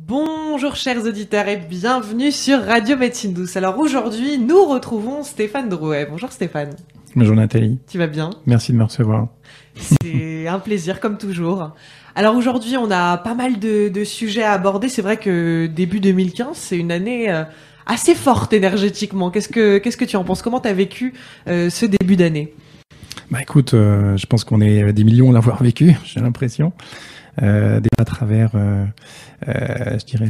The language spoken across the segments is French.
Bonjour chers auditeurs et bienvenue sur Radio Médecine Douce. Alors aujourd'hui, nous retrouvons Stéphane Drouet. Bonjour Stéphane. Bonjour Nathalie. Tu vas bien? Merci de me recevoir. C'est un plaisir comme toujours. Alors aujourd'hui, on a pas mal de sujets à aborder. C'est vrai que début 2015, c'est une année assez forte énergétiquement. Qu'est-ce que tu en penses? Comment tu as vécu ce début d'année? Bah écoute, je pense qu'on est des millions à l'avoir vécu, j'ai l'impression. Déjà à travers, je dirais,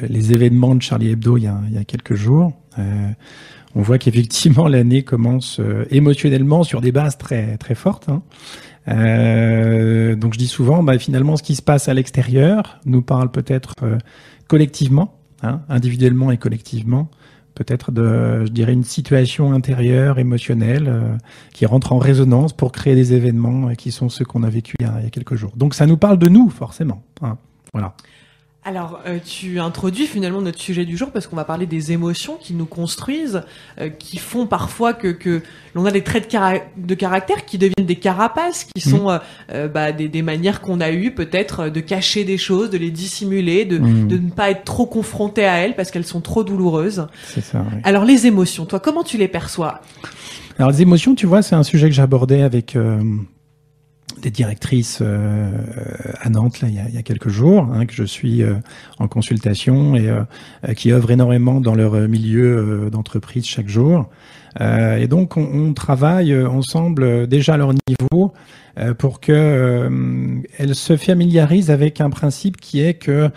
les événements de Charlie Hebdo il y a quelques jours. On voit qu'effectivement l'année commence émotionnellement sur des bases très très fortes. Hein. Donc je dis souvent, finalement, ce qui se passe à l'extérieur nous parle peut-être collectivement, hein, individuellement et collectivement, peut-être de, je dirais, une situation intérieure, émotionnelle, qui rentre en résonance pour créer des événements qui sont ceux qu'on a vécu il y a quelques jours. Donc ça nous parle de nous, forcément. Hein. Voilà. Alors, tu introduis finalement notre sujet du jour parce qu'on va parler des émotions qui nous construisent, qui font parfois que l'on a des traits de caractère qui deviennent des carapaces, qui sont des manières qu'on a eues peut-être de cacher des choses, de les dissimuler, de ne pas être trop confronté à elles parce qu'elles sont trop douloureuses. C'est ça, oui. Alors les émotions, toi, comment tu les perçois? Alors les émotions, tu vois, c'est un sujet que j'abordais avec des directrices à Nantes là, il y a quelques jours, hein, que je suis en consultation et qui œuvrent énormément dans leur milieu d'entreprise chaque jour. Et donc on travaille ensemble déjà à leur niveau pour que elles se familiarisent avec un principe qui est que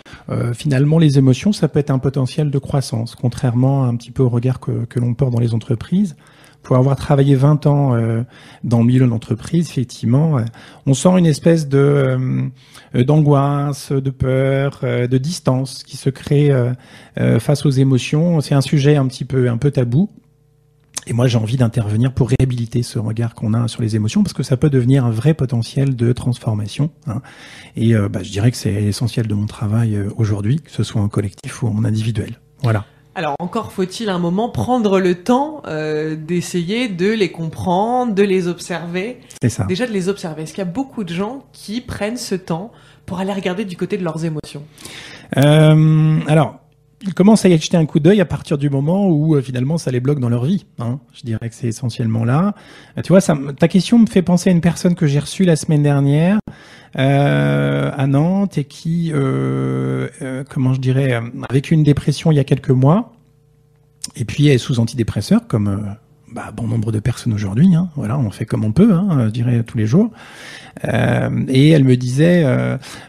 finalement les émotions, ça peut être un potentiel de croissance, contrairement un petit peu au regard que l'on porte dans les entreprises. Pour avoir travaillé 20 ans dans le milieu de l'entreprise, effectivement, on sent une espèce d'angoisse, de peur, de distance qui se crée face aux émotions. C'est un sujet un peu tabou. Et moi, j'ai envie d'intervenir pour réhabiliter ce regard qu'on a sur les émotions, parce que ça peut devenir un vrai potentiel de transformation. Hein. Et je dirais que c'est l'essentiel de mon travail aujourd'hui, que ce soit en collectif ou en individuel. Voilà. Alors encore faut-il un moment prendre le temps d'essayer de les comprendre, de les observer. C'est ça. Déjà de les observer. Est-ce qu'il y a beaucoup de gens qui prennent ce temps pour aller regarder du côté de leurs émotions? Alors, ils commencent à y jeter un coup d'œil à partir du moment où finalement ça les bloque dans leur vie. Hein. Je dirais que c'est essentiellement là. Tu vois, ta question me fait penser à une personne que j'ai reçue la semaine dernière à Nantes et qui, comment je dirais, a vécu une dépression il y a quelques mois et puis est sous antidépresseur comme bon nombre de personnes aujourd'hui. Hein. Voilà, on fait comme on peut, hein, je dirais tous les jours. Et elle me disait,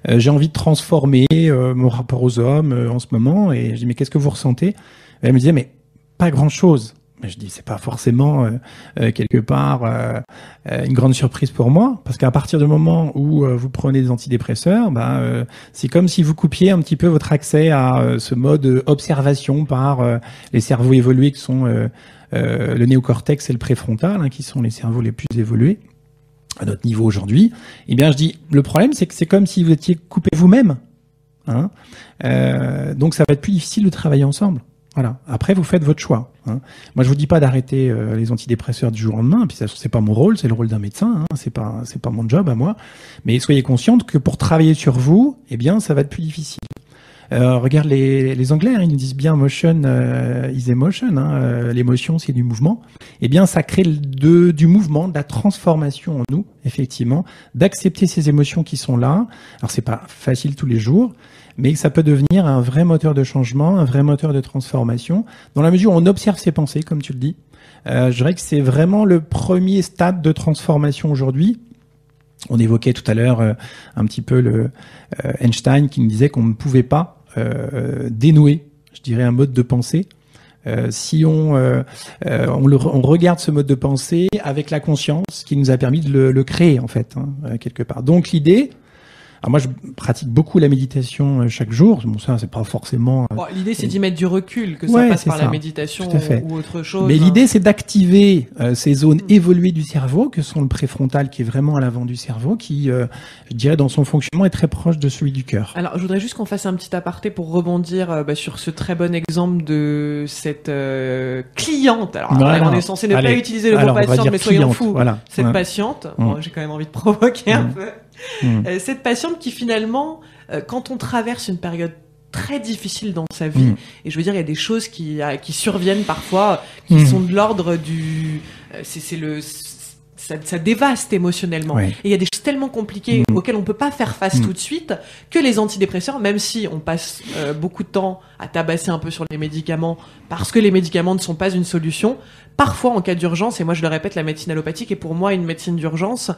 j'ai envie de transformer mon rapport aux hommes en ce moment. Et je dis, mais qu'est-ce que vous ressentez? Et elle me disait, mais pas grand-chose. Mais je dis, c'est pas forcément quelque part une grande surprise pour moi, parce qu'à partir du moment où vous prenez des antidépresseurs, c'est comme si vous coupiez un petit peu votre accès à ce mode observation par les cerveaux évolués qui sont le néocortex et le préfrontal, hein, qui sont les cerveaux les plus évolués à notre niveau aujourd'hui. Eh bien, je dis, le problème, c'est que c'est comme si vous étiez coupé vous-même. Hein. Donc, ça va être plus difficile de travailler ensemble. Voilà. Après, vous faites votre choix. Hein. Moi, je vous dis pas d'arrêter les antidépresseurs du jour au lendemain. Puis ça, c'est pas mon rôle, c'est le rôle d'un médecin. Hein. C'est pas mon job à moi. Mais soyez consciente que pour travailler sur vous, eh bien, ça va être plus difficile. Regarde les Anglais, hein, ils nous disent bien motion is emotion. Hein, l'émotion, c'est du mouvement. Eh bien, ça crée du mouvement, de la transformation en nous, effectivement, d'accepter ces émotions qui sont là. Alors, c'est pas facile tous les jours, mais ça peut devenir un vrai moteur de changement, un vrai moteur de transformation, dans la mesure où on observe ses pensées, comme tu le dis. Je dirais que c'est vraiment le premier stade de transformation aujourd'hui. On évoquait tout à l'heure un petit peu le Einstein qui nous disait qu'on ne pouvait pas dénouer, je dirais, un mode de pensée. Si on regarde ce mode de pensée avec la conscience qui nous a permis de le créer, en fait, hein, quelque part. Donc l'idée... Alors moi, je pratique beaucoup la méditation chaque jour. Bon, ça, c'est pas forcément... Bon, l'idée, c'est d'y mettre du recul, que ça passe par la méditation ou autre chose. Mais l'idée, c'est d'activer ces zones évoluées du cerveau, que sont le préfrontal, qui est vraiment à l'avant du cerveau, qui, je dirais, dans son fonctionnement, est très proche de celui du cœur. Alors, je voudrais juste qu'on fasse un petit aparté pour rebondir sur ce très bon exemple de cette cliente. Alors, on est censé ne pas utiliser le mot patiente, mais soyons fous. Voilà. Cette patiente, bon, j'ai quand même envie de provoquer un peu. Cette patiente qui finalement, quand on traverse une période très difficiles dans sa vie. Et je veux dire, il y a des choses qui surviennent parfois, qui sont de l'ordre du... Ça dévaste émotionnellement. Et il y a des choses tellement compliquées auxquelles on peut pas faire face tout de suite que les antidépresseurs, même si on passe beaucoup de temps à tabasser un peu sur les médicaments parce que les médicaments ne sont pas une solution, parfois en cas d'urgence, et moi je le répète, la médecine allopathique est pour moi une médecine d'urgence,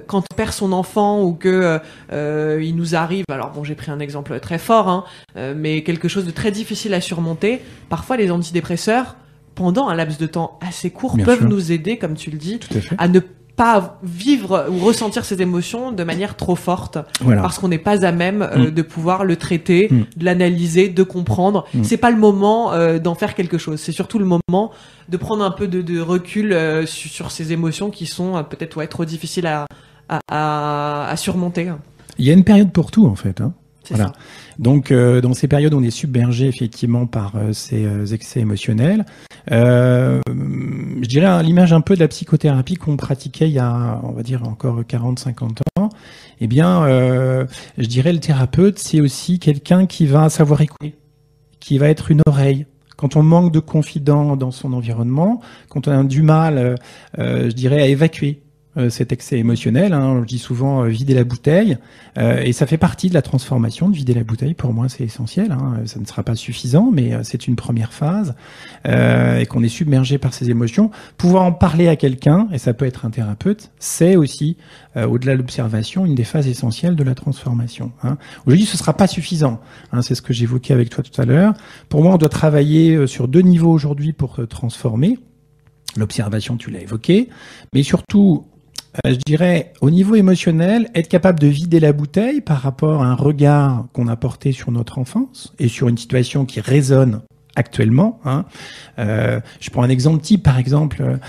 quand on perd son enfant ou que il nous arrive, alors bon j'ai pris un exemple très fort, mais quelque chose de très difficile à surmonter, parfois les antidépresseurs pendant un laps de temps assez court, peuvent nous aider, comme tu le dis, à ne pas vivre ou ressentir ces émotions de manière trop forte, parce qu'on n'est pas à même de pouvoir le traiter, de l'analyser, de comprendre. C'est pas le moment d'en faire quelque chose. C'est surtout le moment de prendre un peu de recul sur ces émotions qui sont peut-être trop difficiles à surmonter. Il y a une période pour tout, en fait. C'est ça. Donc, dans ces périodes où on est submergé effectivement par ces excès émotionnels, je dirais à l'image un peu de la psychothérapie qu'on pratiquait il y a, on va dire, encore 40-50 ans, eh bien, je dirais le thérapeute, c'est aussi quelqu'un qui va savoir écouter, qui va être une oreille. Quand on manque de confident dans son environnement, quand on a du mal, je dirais, à évacuer cet excès émotionnel, je dis souvent vider la bouteille, et ça fait partie de la transformation de vider la bouteille. Pour moi, c'est essentiel. Ça ne sera pas suffisant, mais c'est une première phase, et qu'on est submergé par ces émotions. Pouvoir en parler à quelqu'un, et ça peut être un thérapeute, c'est aussi, au-delà de l'observation, une des phases essentielles de la transformation. Aujourd'hui, ce sera pas suffisant. C'est ce que j'évoquais avec toi tout à l'heure. Pour moi, on doit travailler sur 2 niveaux aujourd'hui pour transformer. L'observation, tu l'as évoqué, mais surtout, je dirais, au niveau émotionnel, être capable de vider la bouteille par rapport à un regard qu'on a porté sur notre enfance et sur une situation qui résonne actuellement. Je prends un exemple type, par exemple,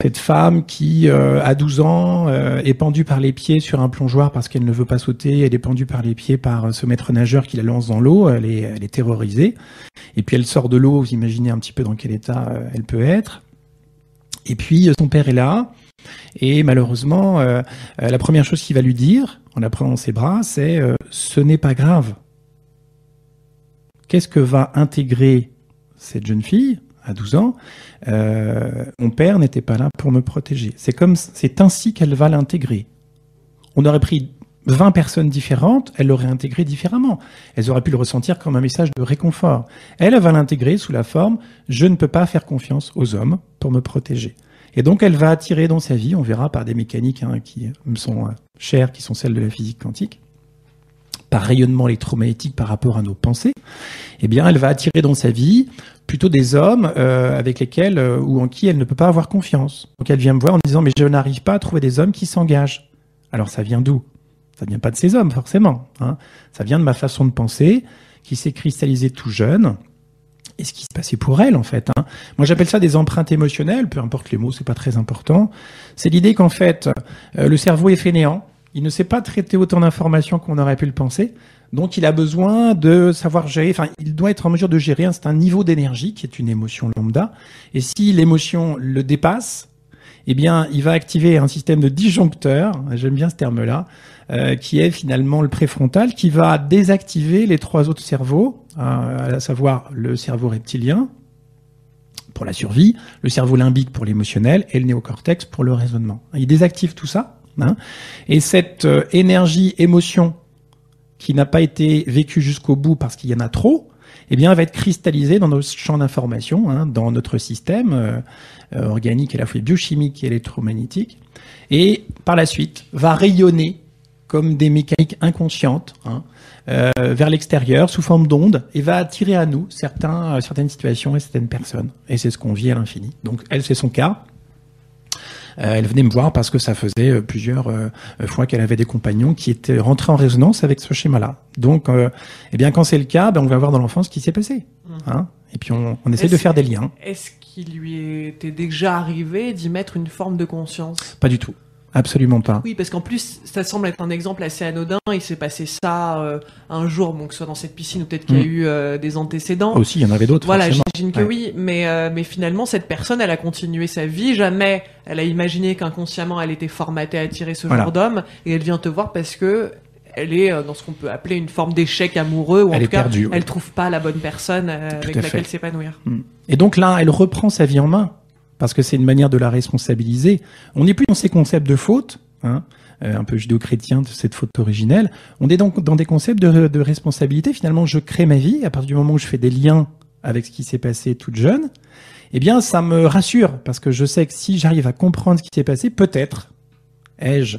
cette femme qui, à 12 ans, est pendue par les pieds sur un plongeoir parce qu'elle ne veut pas sauter, elle est pendue par les pieds par ce maître nageur qui la lance dans l'eau, elle est terrorisée, et puis elle sort de l'eau, vous imaginez un petit peu dans quel état elle peut être, et puis son père est là, et malheureusement, la première chose qu'il va lui dire, en la prenant dans ses bras, c'est « ce n'est pas grave ». Qu'est-ce que va intégrer cette jeune fille, à 12 ans ? Mon père n'était pas là pour me protéger. C'est ainsi qu'elle va l'intégrer. On aurait pris 20 personnes différentes, elle l'aurait intégré différemment. Elles auraient pu le ressentir comme un message de réconfort. Elle va l'intégrer sous la forme « je ne peux pas faire confiance aux hommes pour me protéger ». Et donc, elle va attirer dans sa vie, on verra par des mécaniques qui me sont chères, qui sont celles de la physique quantique, par rayonnement électromagnétique par rapport à nos pensées, eh bien, elle va attirer dans sa vie plutôt des hommes avec lesquels ou en qui elle ne peut pas avoir confiance. Donc, elle vient me voir en disant « mais je n'arrive pas à trouver des hommes qui s'engagent ». Alors, ça vient d'où ? Ça vient pas de ces hommes, forcément. Ça vient de ma façon de penser, qui s'est cristallisée tout jeune, et ce qui se passait pour elle, en fait. Moi, j'appelle ça des empreintes émotionnelles, peu importe les mots, c'est pas très important. C'est l'idée qu'en fait, le cerveau est fainéant, il ne sait pas traiter autant d'informations qu'on aurait pu le penser, donc il a besoin de savoir gérer, il doit être en mesure de gérer un certain niveau d'énergie, qui est une émotion lambda, et si l'émotion le dépasse, eh bien, il va activer un système de disjoncteur, j'aime bien ce terme-là, qui est finalement le préfrontal, qui va désactiver les 3 autres cerveaux, à savoir le cerveau reptilien pour la survie, le cerveau limbique pour l'émotionnel et le néocortex pour le raisonnement. Il désactive tout ça, et cette énergie émotion qui n'a pas été vécue jusqu'au bout parce qu'il y en a trop, eh bien, elle va être cristallisée dans nos champs d'information, dans notre système organique à la fois biochimique et électromagnétique, et par la suite va rayonner comme des mécaniques inconscientes vers l'extérieur sous forme d'ondes et va attirer à nous certaines situations et certaines personnes. Et c'est ce qu'on vit à l'infini. Donc elle, c'est son cas. Elle venait me voir parce que ça faisait plusieurs fois qu'elle avait des compagnons qui étaient rentrés en résonance avec ce schéma-là. Donc, eh bien, quand c'est le cas, on va voir dans l'enfance ce qui s'est passé. Et puis on essaie de faire des liens. Est-ce qu'il lui était déjà arrivé d'y mettre une forme de conscience ? Pas du tout. Absolument pas. Oui, parce qu'en plus, ça semble être un exemple assez anodin. Il s'est passé ça un jour, que ce soit dans cette piscine ou peut-être qu'il y a eu des antécédents. Aussi, il y en avait d'autres. Voilà, forcément. j'imagine que oui. Mais finalement, cette personne, elle a continué sa vie. Jamais elle a imaginé qu'inconsciemment, elle était formatée à attirer ce genre d'homme. Et elle vient te voir parce que elle est dans ce qu'on peut appeler une forme d'échec amoureux, ou en Elle tout est cas, perdue, ouais. elle trouve pas la bonne personne avec à laquelle fait. s'épanouir. Et donc là, elle reprend sa vie en main, parce que c'est une manière de la responsabiliser. On n'est plus dans ces concepts de faute, hein, un peu judéo-chrétien de cette faute originelle. On est donc dans des concepts de responsabilité. Finalement, je crée ma vie, à partir du moment où je fais des liens avec ce qui s'est passé toute jeune, eh bien, ça me rassure, parce que je sais que si j'arrive à comprendre ce qui s'est passé, peut-être ai-je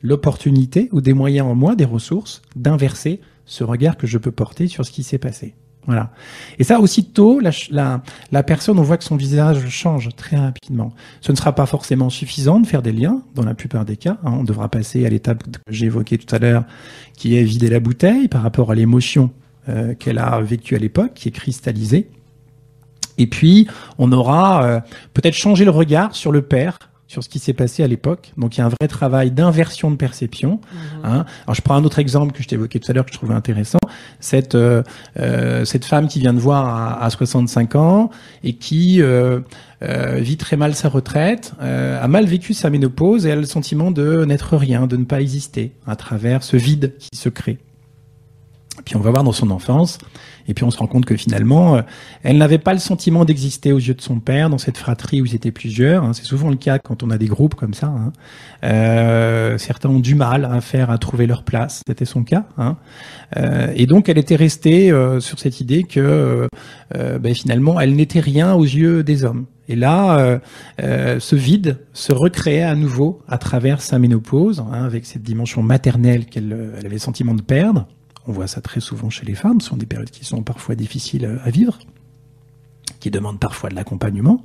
l'opportunité ou des moyens en moi, des ressources, d'inverser ce regard que je peux porter sur ce qui s'est passé. Voilà. Et ça, aussitôt, la personne, on voit que son visage change très rapidement. Ce ne sera pas forcément suffisant de faire des liens, dans la plupart des cas. On devra passer à l'étape que j'ai évoquée tout à l'heure, qui est vider la bouteille par rapport à l'émotion qu'elle a vécue à l'époque, qui est cristallisée. Et puis, on aura peut-être changé le regard sur le père, sur ce qui s'est passé à l'époque. Donc, il y a un vrai travail d'inversion de perception. Hein. Alors, je prends un autre exemple que je t'évoquais tout à l'heure, que je trouvais intéressant. Cette femme qui vient de voir à 65 ans et qui vit très mal sa retraite, a mal vécu sa ménopause et a le sentiment de n'être rien, de ne pas exister à travers ce vide qui se crée. Puis on va voir dans son enfance, et puis on se rend compte que finalement, elle n'avait pas le sentiment d'exister aux yeux de son père, dans cette fratrie où ils étaient plusieurs. Hein. C'est souvent le cas quand on a des groupes comme ça. Hein. Certains ont du mal à trouver leur place. C'était son cas. Hein. Et donc elle était restée sur cette idée que finalement, elle n'était rien aux yeux des hommes. Et là, ce vide se recréait à nouveau à travers sa ménopause, hein, avec cette dimension maternelle qu'elle avait le sentiment de perdre. On voit ça très souvent chez les femmes. Ce sont des périodes qui sont parfois difficiles à vivre, qui demandent parfois de l'accompagnement.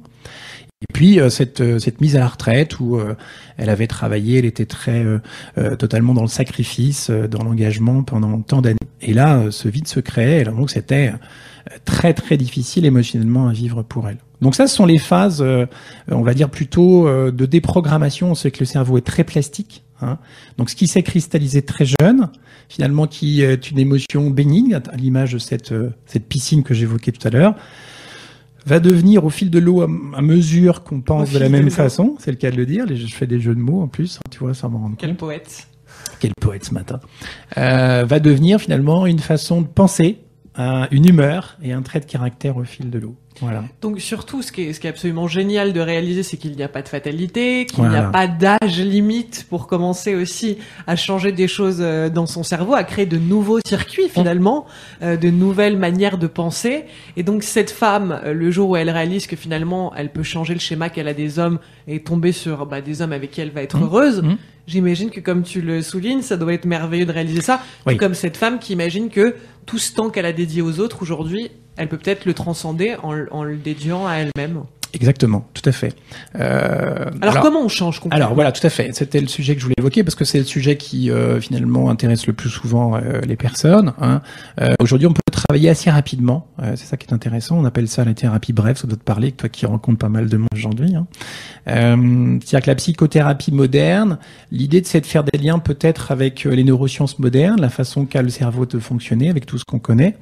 Et puis cette mise à la retraite où elle avait travaillé, elle était totalement dans le sacrifice, dans l'engagement pendant tant d'années. Et là, ce vide se créait. Et donc c'était très très difficile émotionnellement à vivre pour elle. Donc ça, ce sont les phases, on va dire plutôt de déprogrammation. On sait que le cerveau est très plastique. Hein. Donc ce qui s'est cristallisé très jeune, finalement qui est une émotion bénigne, à l'image de cette piscine que j'évoquais tout à l'heure, va devenir au fil de l'eau à mesure qu'on pense de la même façon, c'est le cas de le dire, je fais des jeux de mots en plus, tu vois, ça m'en rend compte. Quel poète. Quel poète ce matin. Va devenir finalement une façon de penser, une humeur et un trait de caractère au fil de l'eau. Voilà. Donc surtout, ce qui est absolument génial de réaliser, c'est qu'il n'y a pas de fatalité, qu'il n'y a pas d'âge limite pour commencer aussi à changer des choses dans son cerveau, à créer de nouveaux circuits finalement, de nouvelles manières de penser. Et donc cette femme, le jour où elle réalise que finalement elle peut changer le schéma qu'elle a des hommes et tomber sur des hommes avec qui elle va être heureuse, j'imagine que comme tu le soulignes, ça doit être merveilleux de réaliser ça. Oui. Tout comme cette femme qui imagine que tout ce temps qu'elle a dédié aux autres aujourd'hui, elle peut peut-être le transcender en le dédiant à elle-même. Exactement, tout à fait. Alors comment on change concrètement ? Alors voilà, tout à fait. C'était le sujet que je voulais évoquer parce que c'est le sujet qui finalement intéresse le plus souvent les personnes. Hein. Aujourd'hui, on peut travailler assez rapidement. C'est ça qui est intéressant. On appelle ça la thérapie brève. Ça doit te parler, toi qui rencontres pas mal de monde aujourd'hui. Hein. C'est-à-dire que la psychothérapie moderne, l'idée c'est de faire des liens peut-être avec les neurosciences modernes, la façon qu'a le cerveau de fonctionner avec tout ce qu'on connaît.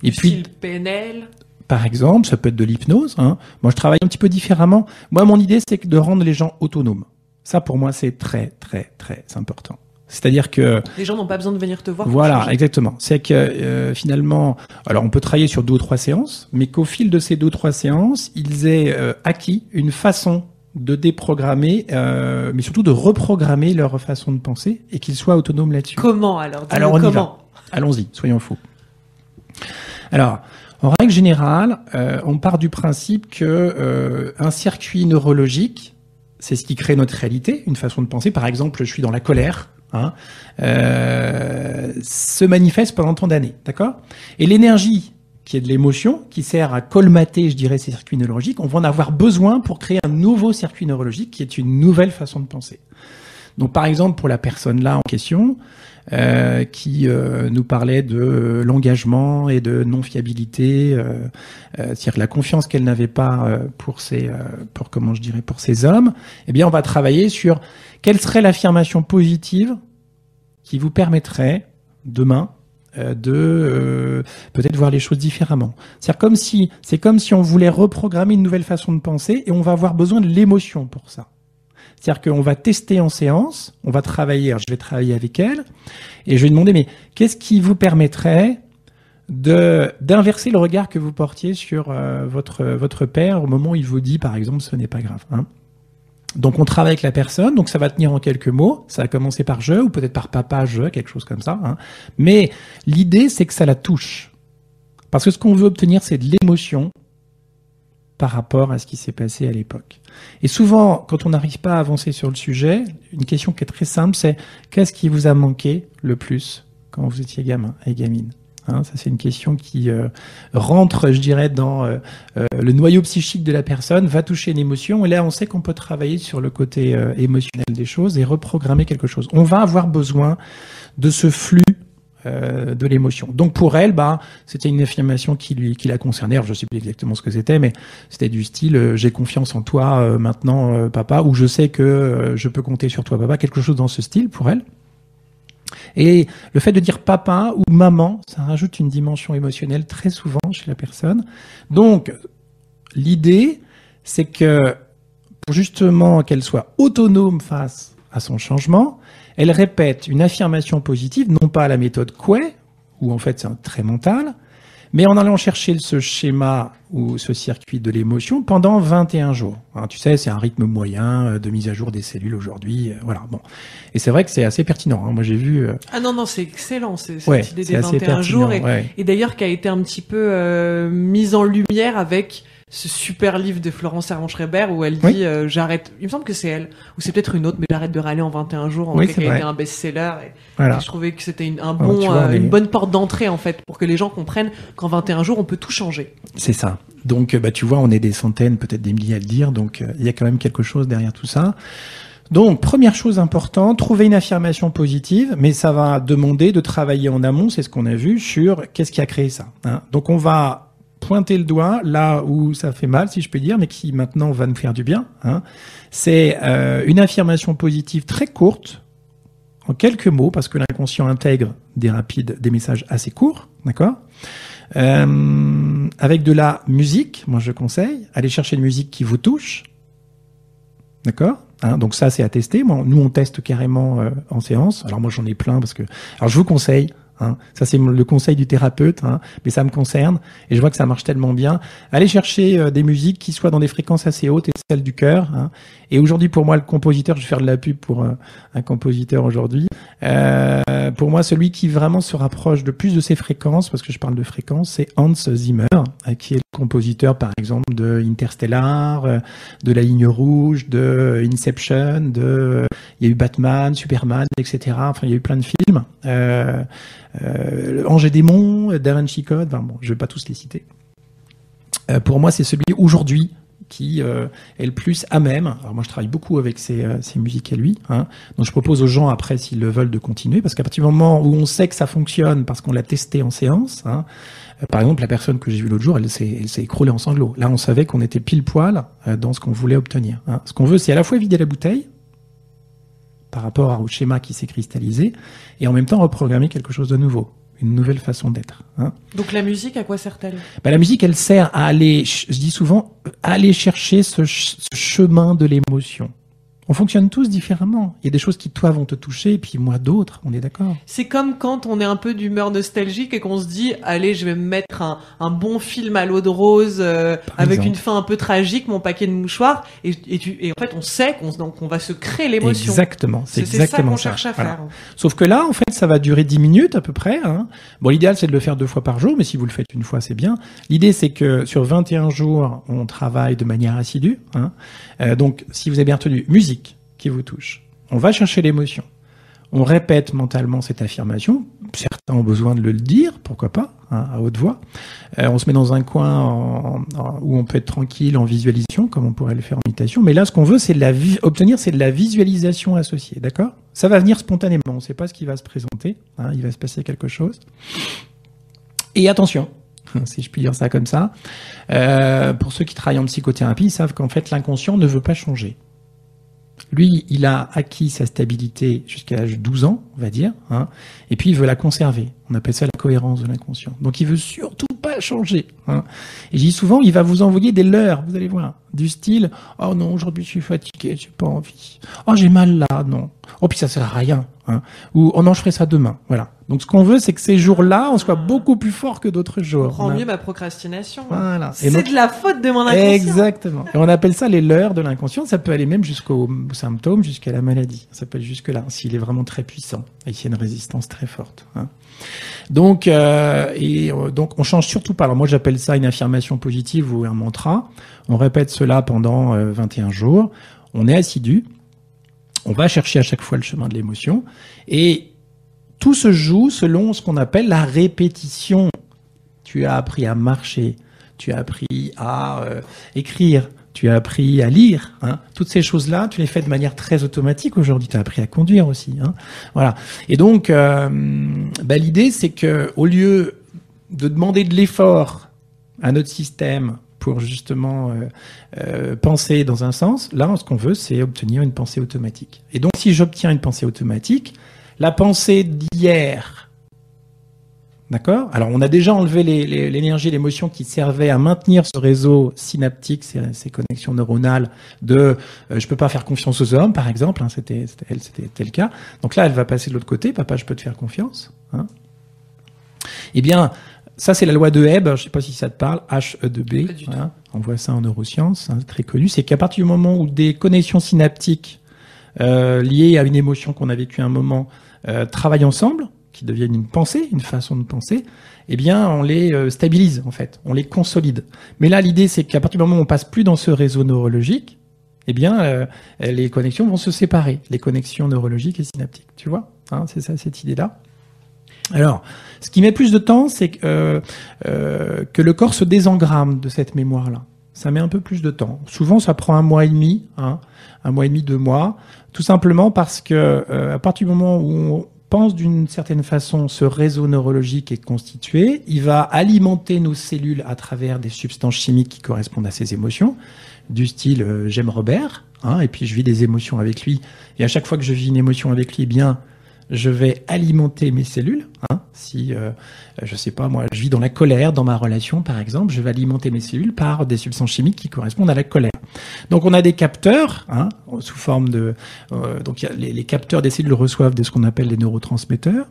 Et puis style PNL. Par exemple, ça peut être de l'hypnose. Hein. Moi, je travaille un petit peu différemment. Moi, mon idée, c'est de rendre les gens autonomes. Ça, pour moi, c'est très, très, très important. C'est-à-dire que les gens n'ont pas besoin de venir te voir. Voilà, exactement. C'est que finalement, alors on peut travailler sur 2 ou 3 séances, mais qu'au fil de ces 2 ou 3 séances, ils aient acquis une façon de déprogrammer, mais surtout de reprogrammer leur façon de penser et qu'ils soient autonomes là-dessus. Comment alors ? Alors on y va. Allons-y, soyons fous. Alors, en règle générale, on part du principe que un circuit neurologique, c'est ce qui crée notre réalité, une façon de penser. Par exemple, je suis dans la colère, hein, se manifeste pendant tant d'années, d'accord ? Et l'énergie qui est de l'émotion, qui sert à colmater, je dirais, ces circuits neurologiques, on va en avoir besoin pour créer un nouveau circuit neurologique qui est une nouvelle façon de penser. Donc, par exemple, pour la personne là en question, qui nous parlait de l'engagement et de non-fiabilité, c'est-à-dire la confiance qu'elle n'avait pas pour ses hommes, eh bien, on va travailler sur quelle serait l'affirmation positive qui vous permettrait demain de peut-être voir les choses différemment. C'est comme si on voulait reprogrammer une nouvelle façon de penser et on va avoir besoin de l'émotion pour ça. C'est-à-dire qu'on va tester en séance, on va travailler, alors je vais travailler avec elle, et je vais lui demander, mais qu'est-ce qui vous permettrait d'inverser le regard que vous portiez sur votre père au moment où il vous dit, par exemple, ce n'est pas grave. Hein. Donc on travaille avec la personne, donc ça va tenir en quelques mots, ça va commencer par je, ou peut-être par papa, je, quelque chose comme ça. Hein. Mais l'idée, c'est que ça la touche. Parce que ce qu'on veut obtenir, c'est de l'émotion par rapport à ce qui s'est passé à l'époque. Et souvent, quand on n'arrive pas à avancer sur le sujet, une question qui est très simple, c'est qu'est-ce qui vous a manqué le plus quand vous étiez gamin et gamine? Hein, ça, c'est une question qui rentre, je dirais, dans le noyau psychique de la personne, va toucher une émotion, et là, on sait qu'on peut travailler sur le côté émotionnel des choses et reprogrammer quelque chose. On va avoir besoin de ce flux de l'émotion. Donc pour elle, c'était une affirmation qui la concernait. Alors, je sais plus exactement ce que c'était, mais c'était du style j'ai confiance en toi maintenant, papa, ou je sais que je peux compter sur toi, papa, quelque chose dans ce style pour elle. Et le fait de dire papa ou maman, ça rajoute une dimension émotionnelle très souvent chez la personne. Donc, l'idée, c'est que pour justement qu'elle soit autonome face à son changement, elle répète une affirmation positive, non pas à la méthode Coué, où en fait c'est un trait mental, mais en allant chercher ce schéma ou ce circuit de l'émotion pendant 21 jours. Hein, tu sais, c'est un rythme moyen de mise à jour des cellules aujourd'hui. Voilà, bon. Et c'est vrai que c'est assez pertinent. Hein. Moi, j'ai vu... Ah non, c'est excellent, cette idée des assez 21 jours. ouais. Et d'ailleurs, qui a été un petit peu mise en lumière avec ce super livre de Florence Servan-Schreiber où elle dit j'arrête, il me semble que c'est elle, ou c'est peut-être une autre, mais j'arrête de râler en 21 jours, en fait, qui a été un best-seller. Et je trouvais que c'était une bonne porte d'entrée, en fait, pour que les gens comprennent qu'en 21 jours, on peut tout changer. C'est ça. Donc, tu vois, on est des centaines, peut-être des milliers à le dire, donc il y a quand même quelque chose derrière tout ça. Donc, première chose importante, trouver une affirmation positive, mais ça va demander de travailler en amont, c'est ce qu'on a vu, sur qu'est-ce qui a créé ça. Hein. Donc, on va pointer le doigt là où ça fait mal, si je peux dire, mais qui maintenant va nous faire du bien. Hein. C'est une affirmation positive très courte, en quelques mots, parce que l'inconscient intègre des messages assez courts, d'accord ? Avec de la musique, moi je conseille, allez chercher une musique qui vous touche, d'accord ? Hein, donc ça c'est à tester. Nous on teste carrément en séance. Alors moi j'en ai plein parce que, alors je vous conseille. Hein, ça c'est le conseil du thérapeute, hein, mais ça me concerne et je vois que ça marche tellement bien. Allez chercher des musiques qui soient dans des fréquences assez hautes et celles du cœur. Hein. Et aujourd'hui pour moi le compositeur, je vais faire de la pub pour un compositeur aujourd'hui. Pour moi celui qui vraiment se rapproche de plus de ces fréquences, parce que je parle de fréquences, c'est Hans Zimmer, qui est le compositeur par exemple de Interstellar, de La Ligne Rouge, de Inception, il y a eu Batman, Superman, etc. Enfin il y a eu plein de films. Ange et démon, Da Vinci Code, enfin bon, je vais pas tous les citer. Pour moi, c'est celui aujourd'hui qui est le plus à même. Alors moi, je travaille beaucoup avec ces musiques à lui. Hein. Donc je propose aux gens après, s'ils le veulent, de continuer, parce qu'à partir du moment où on sait que ça fonctionne, parce qu'on l'a testé en séance. Hein, par exemple, la personne que j'ai vue l'autre jour, elle s'est écroulée en sanglots. Là, on savait qu'on était pile poil dans ce qu'on voulait obtenir. Hein. Ce qu'on veut, c'est à la fois vider la bouteille par rapport au schéma qui s'est cristallisé, et en même temps reprogrammer quelque chose de nouveau, une nouvelle façon d'être. Hein. Donc la musique, à quoi sert-elle ? La musique, elle sert à aller, je dis souvent, à aller chercher ce chemin de l'émotion. On fonctionne tous différemment. Il y a des choses qui, toi, vont te toucher, et puis moi, d'autres, on est d'accord. C'est comme quand on est un peu d'humeur nostalgique et qu'on se dit, allez, je vais me mettre un bon film à l'eau de rose, avec une fin un peu tragique, mon paquet de mouchoirs, et en fait, on sait qu'on va se créer l'émotion. Exactement. C'est exactement ça qu'on cherche à faire. Voilà. Sauf que là, en fait, ça va durer 10 minutes à peu près. Hein. Bon, l'idéal, c'est de le faire 2 fois par jour, mais si vous le faites une fois, c'est bien. L'idée, c'est que sur 21 jours, on travaille de manière assidue. Hein. Donc, si vous avez bien retenu, musique qui vous touche. On va chercher l'émotion. On répète mentalement cette affirmation. Certains ont besoin de le dire, pourquoi pas, hein, à haute voix. On se met dans un coin où on peut être tranquille en visualisation, comme on pourrait le faire en méditation. Mais là, ce qu'on veut, c'est obtenir, c'est de la visualisation associée, d'accord ? Ça va venir spontanément. On ne sait pas ce qui va se présenter. Hein, il va se passer quelque chose. Et attention, si je puis dire ça comme ça, pour ceux qui travaillent en psychothérapie, ils savent qu'en fait, l'inconscient ne veut pas changer. Lui, il a acquis sa stabilité jusqu'à l'âge de 12 ans, on va dire, hein, et puis il veut la conserver. On appelle ça la cohérence de l'inconscient. Donc il veut surtout pas changer. Hein. Et je dis souvent, il va vous envoyer des leurres, vous allez voir, du style, oh non, aujourd'hui je suis fatigué, j'ai pas envie. Oh, j'ai mal là, non. Oh, puis ça sert à rien. Hein. Ou, oh non, je ferai ça demain. Voilà. Donc ce qu'on veut, c'est que ces jours-là, on soit beaucoup plus fort que d'autres jours. Je comprends mieux ma procrastination. Voilà. C'est de la faute de mon inconscient. Exactement. Et on appelle ça les leurres de l'inconscient. Ça peut aller même jusqu'aux symptômes, jusqu'à la maladie. Ça peut aller jusque-là, s'il est vraiment très puissant et s'il y a une résistance très forte. Hein. Donc, donc, on change surtout pas. Alors moi, j'appelle ça une affirmation positive ou un mantra. On répète cela pendant 21 jours. On est assidu. On va chercher à chaque fois le chemin de l'émotion. Et tout se joue selon ce qu'on appelle la répétition. Tu as appris à marcher, tu as appris à écrire, tu as appris à lire. Hein. Toutes ces choses-là, tu les fais de manière très automatique aujourd'hui. Tu as appris à conduire aussi. Hein. Voilà. Et donc, l'idée, c'est que au lieu de demander de l'effort à notre système pour justement penser dans un sens, là, ce qu'on veut, c'est obtenir une pensée automatique. Et donc, si j'obtiens une pensée automatique, la pensée d'hier, d'accord ? Alors, on a déjà enlevé l'énergie, l'émotion qui servait à maintenir ce réseau synaptique, ces connexions neuronales de je peux pas faire confiance aux hommes, par exemple, hein, c'était le cas. Donc là, elle va passer de l'autre côté, papa, je peux te faire confiance. Hein. Eh bien, ça, c'est la loi de Hebb, je sais pas si ça te parle, H-E-B, hein, on voit ça en neurosciences, hein, très connu, c'est qu'à partir du moment où des connexions synaptiques liées à une émotion qu'on a vécue à un moment travaillent ensemble, qui deviennent une pensée, une façon de penser, eh bien, on les stabilise, en fait. On les consolide. Mais là, l'idée, c'est qu'à partir du moment où on passe plus dans ce réseau neurologique, eh bien, les connexions vont se séparer. Les connexions neurologiques et synaptiques. Tu vois? Hein, c'est ça, cette idée-là. Alors, ce qui met plus de temps, c'est que le corps se désengramme de cette mémoire-là. Ça met un peu plus de temps. Souvent, ça prend 1 mois et demi, hein, 1 mois et demi, 2 mois, tout simplement parce que à partir du moment où on pense d'une certaine façon, ce réseau neurologique est constitué, il va alimenter nos cellules à travers des substances chimiques qui correspondent à ces émotions, du style j'aime Robert, hein, et puis je vis des émotions avec lui, et à chaque fois que je vis une émotion avec lui, eh bien je vais alimenter mes cellules. Hein, si, je sais pas, moi, je vis dans la colère, dans ma relation, par exemple, je vais alimenter mes cellules par des substances chimiques qui correspondent à la colère. Donc, on a des capteurs, hein, sous forme de, donc les capteurs des cellules reçoivent de ce qu'on appelle des neurotransmetteurs.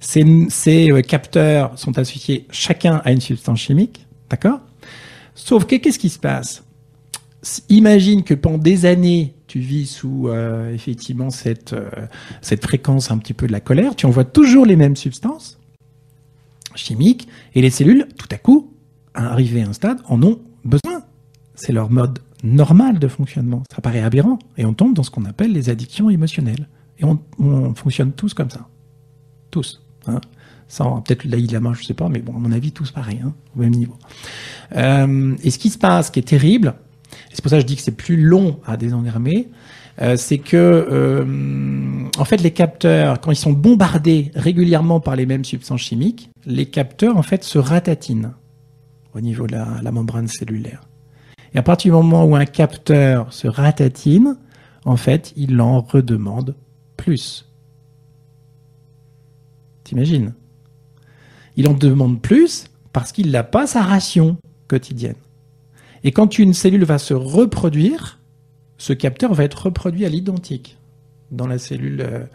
Ces capteurs sont associés chacun à une substance chimique, d'accord ? Sauf que qu'est-ce qui se passe ? Imagine que pendant des années, tu vis sous effectivement cette fréquence un petit peu de la colère, tu envoies toujours les mêmes substances chimiques et les cellules, tout à coup, arrivées à un stade, en ont besoin. C'est leur mode normal de fonctionnement. Ça paraît aberrant et on tombe dans ce qu'on appelle les addictions émotionnelles. Et on fonctionne tous comme ça. Tous. Hein. Sans peut-être la main, je sais pas, mais bon, à mon avis, tous pareil, hein, au même niveau. Et ce qui se passe, ce qui est terrible, et c'est pour ça que je dis que c'est plus long à désengrammer, c'est que en fait les capteurs, quand ils sont bombardés régulièrement par les mêmes substances chimiques, les capteurs en fait se ratatinent au niveau de la membrane cellulaire. Et à partir du moment où un capteur se ratatine, en fait, il en redemande plus. T'imagines ? Il en demande plus parce qu'il n'a pas sa ration quotidienne. Et quand une cellule va se reproduire, ce capteur va être reproduit à l'identique dans la cellule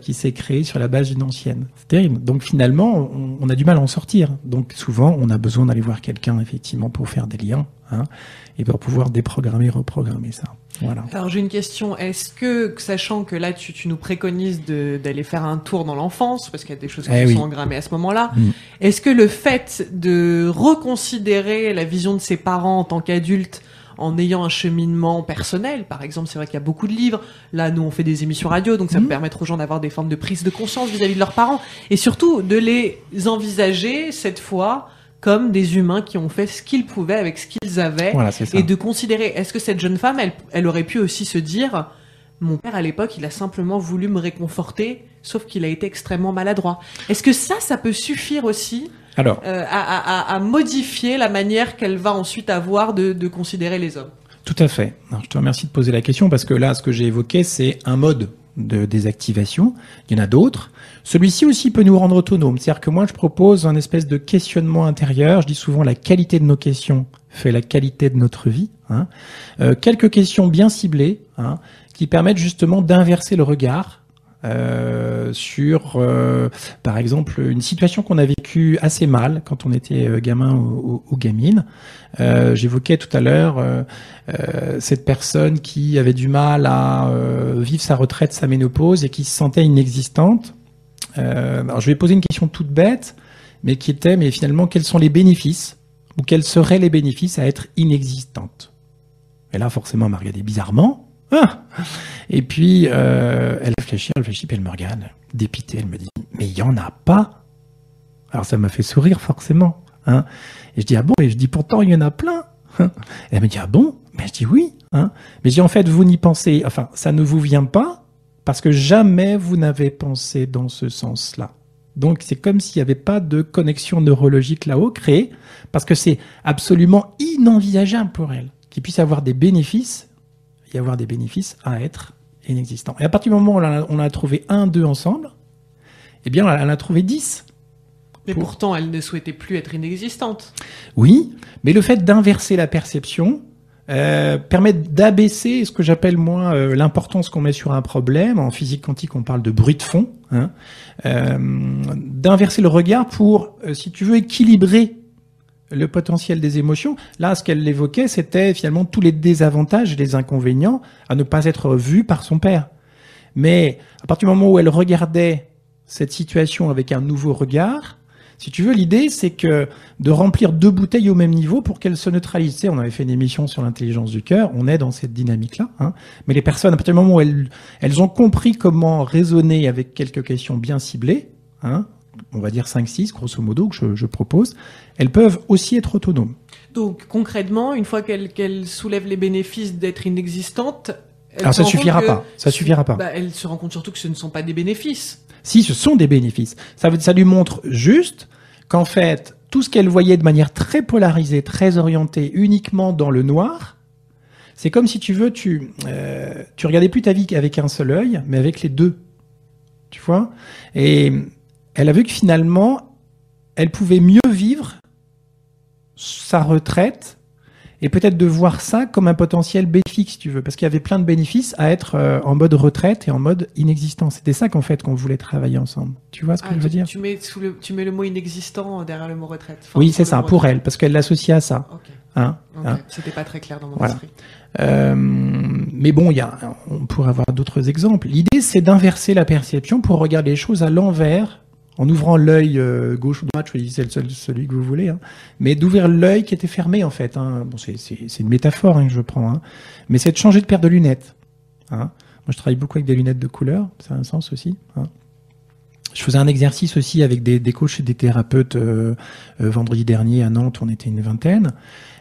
qui s'est créée sur la base d'une ancienne. C'est terrible. Donc finalement, on a du mal à en sortir. Donc souvent, on a besoin d'aller voir quelqu'un effectivement pour faire des liens, hein, et pour pouvoir déprogrammer, reprogrammer ça. Voilà. Alors j'ai une question. Est-ce que, sachant que là tu nous préconises d'aller faire un tour dans l'enfance, parce qu'il y a des choses qui sont engrammées à ce moment-là, est-ce que le fait de reconsidérer la vision de ses parents en tant qu'adultes en ayant un cheminement personnel, par exemple, c'est vrai qu'il y a beaucoup de livres, là nous on fait des émissions radio, donc ça peut permettre aux gens d'avoir des formes de prise de conscience vis-à-vis de leurs parents, et surtout de les envisager cette fois comme des humains qui ont fait ce qu'ils pouvaient avec ce qu'ils avaient, voilà, et de considérer, est-ce que cette jeune femme, elle aurait pu aussi se dire, mon père à l'époque, il a simplement voulu me réconforter, sauf qu'il a été extrêmement maladroit. Est-ce que ça peut suffire aussi à modifier la manière qu'elle va ensuite avoir de considérer les hommes? Tout à fait. Alors, je te remercie de poser la question parce que là, ce que j'ai évoqué, c'est un mode de désactivation. Il y en a d'autres. Celui-ci aussi peut nous rendre autonomes. C'est-à-dire que moi, je propose un espèce de questionnement intérieur. Je dis souvent la qualité de nos questions fait la qualité de notre vie. Hein. Quelques questions bien ciblées, hein, qui permettent justement d'inverser le regard sur, par exemple, une situation qu'on a vécue assez mal quand on était gamin ou gamine. J'évoquais tout à l'heure cette personne qui avait du mal à vivre sa retraite, sa ménopause, et qui se sentait inexistante. Alors je vais poser une question toute bête, mais qui était, mais finalement, quels sont les bénéfices, ou quels seraient les bénéfices à être inexistante? Et là, forcément, elle m'a regardé bizarrement. Ah, et puis, elle réfléchit, puis elle me regarde, dépitée, elle me dit, mais il n'y en a pas. Alors ça m'a fait sourire, forcément. Hein. Et je dis, ah bon? Et je dis, pourtant, il y en a plein. Et elle me dit, ah bon? Mais je dis, oui. Hein. Mais je dis, en fait, vous n'y pensez, enfin, ça ne vous vient pas, parce que jamais vous n'avez pensé dans ce sens-là. Donc, c'est comme s'il n'y avait pas de connexion neurologique là-haut créée, parce que c'est absolument inenvisageable pour elle qu'il puisse avoir des bénéfices, y avoir des bénéfices à être inexistant. Et à partir du moment où on a trouvé 1, 2 ensemble, eh bien, elle a trouvé 10. Mais pourtant, elle ne souhaitait plus être inexistante. Oui, mais le fait d'inverser la perception permet d'abaisser ce que j'appelle, moi, l'importance qu'on met sur un problème. En physique quantique, on parle de bruit de fond. Hein, d'inverser le regard pour, si tu veux, équilibrer le potentiel des émotions. Là, ce qu'elle évoquait, c'était finalement tous les désavantages et les inconvénients à ne pas être vus par son père. Mais à partir du moment où elle regardait cette situation avec un nouveau regard, si tu veux, l'idée, c'est que de remplir 2 bouteilles au même niveau pour qu'elles se neutralisent. Tu sais, on avait fait une émission sur l'intelligence du cœur, on est dans cette dynamique-là. Hein. Mais les personnes, à partir du moment où elles ont compris comment raisonner avec quelques questions bien ciblées, hein, on va dire 5-6, grosso modo, que je propose, elles peuvent aussi être autonomes. Donc, concrètement, une fois qu'elle soulève les bénéfices d'être inexistante... Alors, ça suffira pas. Ça suffira pas. Bah, elle se rend compte surtout que ce ne sont pas des bénéfices. Si, ce sont des bénéfices. Ça lui montre juste qu'en fait, tout ce qu'elle voyait de manière très polarisée, très orientée, uniquement dans le noir, c'est comme si tu veux, tu regardais plus ta vie avec un seul œil, mais avec les deux. Tu vois? Et elle a vu que finalement, elle pouvait mieux vivre sa retraite et peut-être de voir ça comme un potentiel bénéfique, si tu veux, parce qu'il y avait plein de bénéfices à être en mode retraite et en mode inexistant. C'était ça qu'en fait qu'on voulait travailler ensemble. Tu vois ce que je veux dire? Tu mets le mot inexistant derrière le mot retraite. Enfin, oui, c'est ça, pour elle, parce qu'elle l'associe à ça. Okay. Hein, okay. hein. C'était pas très clair dans mon voilà. esprit. Mais bon, on pourrait avoir d'autres exemples. L'idée, c'est d'inverser la perception pour regarder les choses à l'envers, en ouvrant l'œil gauche ou droite, choisissez celui que vous voulez, hein, mais d'ouvrir l'œil qui était fermé en fait. Hein. Bon, c'est une métaphore hein, que je prends, hein, mais c'est de changer de paire de lunettes. Hein. Moi, je travaille beaucoup avec des lunettes de couleur, ça a un sens aussi. Hein. Je faisais un exercice aussi avec des coachs et des thérapeutes vendredi dernier à Nantes, on était une 20aine.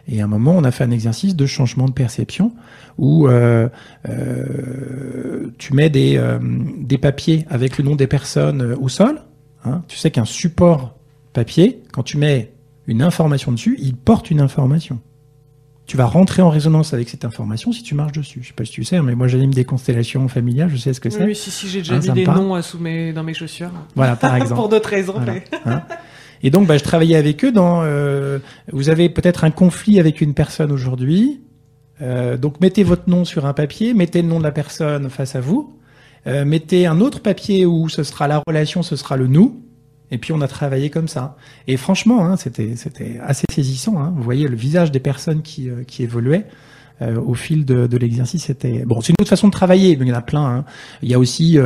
Et à un moment, on a fait un exercice de changement de perception où tu mets des papiers avec le nom des personnes au sol. Hein. Tu sais qu'un support papier, quand tu mets une information dessus, il porte une information. Tu vas rentrer en résonance avec cette information si tu marches dessus. Je sais pas si tu sais, mais moi j'anime des constellations familiales, je sais ce que c'est. Oui, si, j'ai déjà mis des noms dans mes chaussures. Voilà, par exemple. Pour d'autres raisons. Voilà. Hein. Et donc, je travaillais avec eux dans... vous avez peut-être un conflit avec une personne aujourd'hui. Donc, mettez votre nom sur un papier, mettez le nom de la personne face à vous. Mettez un autre papier où ce sera la relation, ce sera le nous. Et puis, on a travaillé comme ça. Et franchement, hein, c'était assez saisissant. Hein. Vous voyez le visage des personnes qui évoluaient au fil de l'exercice. C'était bon, c'est une autre façon de travailler. Mais il y en a plein. Hein. Il y a aussi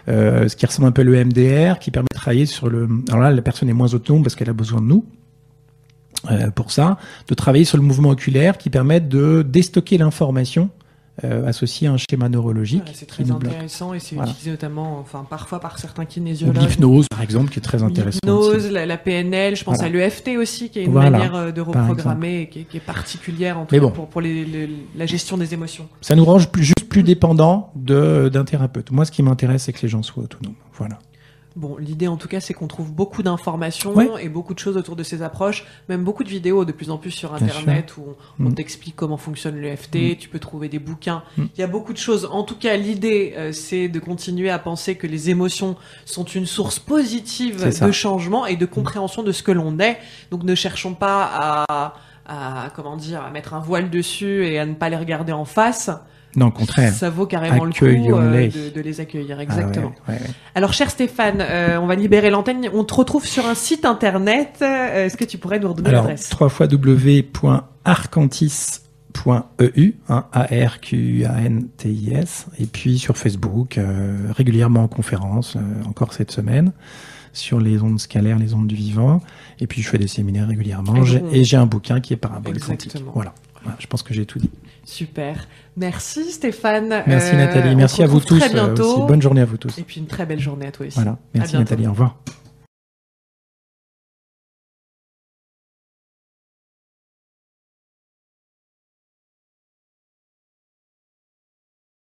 ce qui ressemble un peu à l'EMDR, qui permet de travailler sur le. Alors là, la personne est moins autonome parce qu'elle a besoin de nous. Pour ça, de travailler sur le mouvement oculaire, qui permet de déstocker l'information associée à un schéma neurologique. Ouais, c'est très intéressant et c'est utilisé notamment, enfin parfois par certains kinésiologues. Ou l'hypnose, par exemple, qui est très intéressant. L'hypnose, la PNL, je pense à l'EFT aussi, qui est une manière de reprogrammer, et qui est particulière en tout cas pour la gestion des émotions. Ça nous rend juste plus dépendants d'un thérapeute. Moi, ce qui m'intéresse, c'est que les gens soient autonomes. Voilà. Bon, l'idée en tout cas, c'est qu'on trouve beaucoup d'informations Ouais. et beaucoup de choses autour de ces approches, même beaucoup de vidéos de plus en plus sur Bien Internet où on Mm. t'explique comment fonctionne l'EFT, tu peux trouver des bouquins. Mm. Il y a beaucoup de choses. En tout cas, l'idée, c'est de continuer à penser que les émotions sont une source positive C'est ça. de changement et de compréhension de ce que l'on est. Donc ne cherchons pas comment dire, à mettre un voile dessus et à ne pas les regarder en face. Non, au contraire. Ça vaut carrément le coup Accueillons-les. de les accueillir, Ah exactement. ouais. Alors, cher Stéphane, on va libérer l'antenne. On te retrouve sur un site internet. Est-ce que tu pourrais nous redonner Alors, l'adresse? www.arcantis.eu, hein, ARQANTIS, et puis sur Facebook, régulièrement en conférence, encore cette semaine, sur les ondes scalaires, les ondes du vivant, et puis je fais des séminaires régulièrement, et j'ai un bouquin qui est Parabole quantique. Voilà, je pense que j'ai tout dit. Super. Merci Stéphane. Merci Nathalie, merci à vous tous. Très bientôt. Bonne journée à vous tous. Et puis une très belle journée à toi aussi. Voilà, merci Nathalie, au revoir.